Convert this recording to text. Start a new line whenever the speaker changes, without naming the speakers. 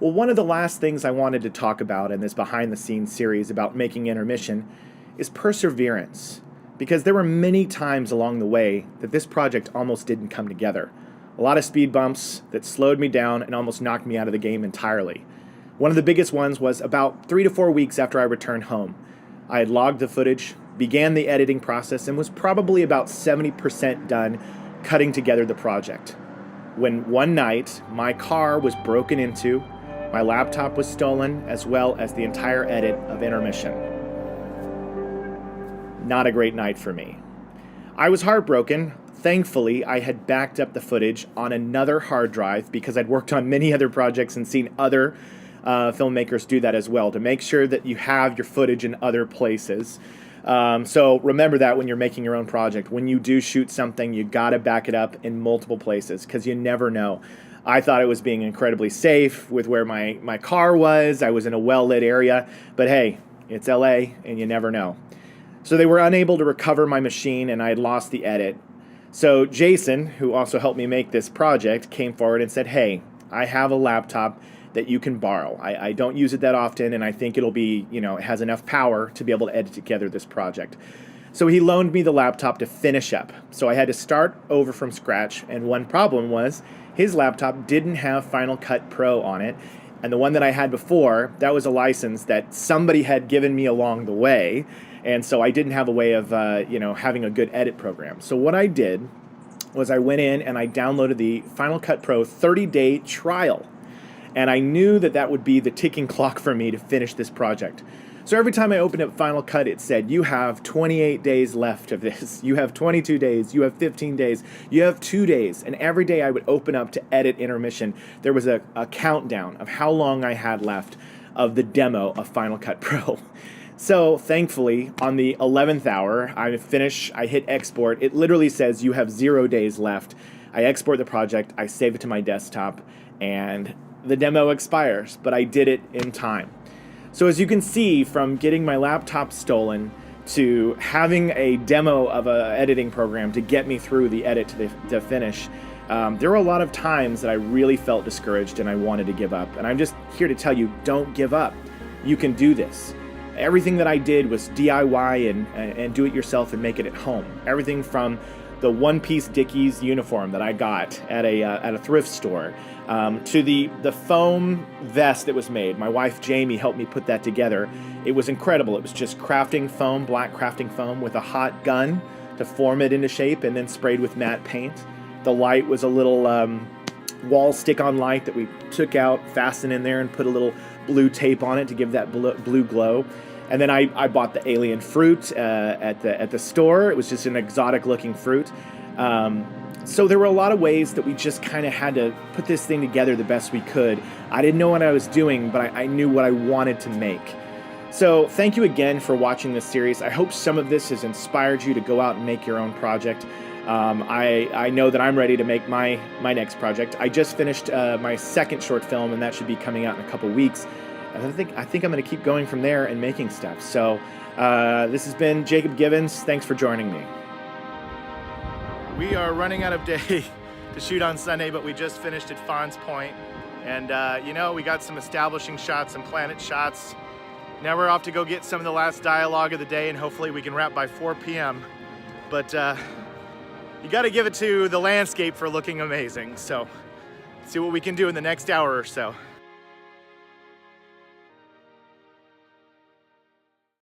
Well, one of the last things I wanted to talk about in this behind the scenes series about making Intermission is perseverance. Because there were many times along the way that this project almost didn't come together. A lot of speed bumps that slowed me down and almost knocked me out of the game entirely. One of the biggest ones was about 3 to 4 weeks after I returned home. I had logged the footage, began the editing process, and was probably about 70% done cutting together the project. When one night, my car was broken into, my laptop was stolen, as well as the entire edit of Intermission. Not a great night for me. I was heartbroken. Thankfully, I had backed up the footage on another hard drive because I'd worked on many other projects and seen other filmmakers do that as well, to make sure that you have your footage in other places. So remember that when you're making your own project. When you do shoot something, you gotta back it up in multiple places because you never know. I thought it was being incredibly safe with where my car was. I was in a well-lit area, but hey, it's LA and you never know. So they were unable to recover my machine and I had lost the edit. So Jason, who also helped me make this project, came forward and said, hey, I have a laptop that you can borrow. I don't use it that often, and I think it'll be, it has enough power to be able to edit together this project. So he loaned me the laptop to finish up. So I had to start over from scratch, and one problem was his laptop didn't have Final Cut Pro on it, and the one that I had before, that was a license that somebody had given me along the way, and so I didn't have a way of, having a good edit program. So what I did was I went in and I downloaded the Final Cut Pro 30-day trial. And I knew that that would be the ticking clock for me to finish this project. So every time I opened up Final Cut, it said, you have 28 days left of this. You have 22 days. You have 15 days. You have 2 days. And every day I would open up to edit Intermission, there was a countdown of how long I had left of the demo of Final Cut Pro. So thankfully, on the 11th hour, I hit export. It literally says you have 0 days left. I export the project, I save it to my desktop, and the demo expires, but I did it in time. So as you can see, from getting my laptop stolen to having a demo of an editing program to get me through the edit to finish, there were a lot of times that I really felt discouraged and I wanted to give up. And I'm just here to tell you, don't give up. You can do this. Everything that I did was DIY and do it yourself and make it at home. Everything from the one-piece Dickies uniform that I got at a thrift store, to the foam vest that was made. My wife Jamie helped me put that together. It was incredible. It was just crafting foam, black crafting foam with a hot gun to form it into shape and then sprayed with matte paint. The light was a little wall stick-on light that we took out, fastened in there, and put a little blue tape on it to give that blue glow. And then I bought the alien fruit at the store. It was just an exotic looking fruit. So there were a lot of ways that we just kind of had to put this thing together the best we could. I didn't know what I was doing, but I knew what I wanted to make. So thank you again for watching this series. I hope some of this has inspired you to go out and make your own project. I know that I'm ready to make my next project. I just finished my second short film, and that should be coming out in a couple weeks. And I think I'm going to keep going from there and making stuff. So this has been Jacob Givens. Thanks for joining me. We are running out of day to shoot on Sunday, but we just finished at Fawn's Point. And we got some establishing shots, some planet shots. Now we're off to go get some of the last dialogue of the day, and hopefully we can wrap by 4 p.m. But you got to give it to the landscape for looking amazing. So see what we can do in the next hour or so.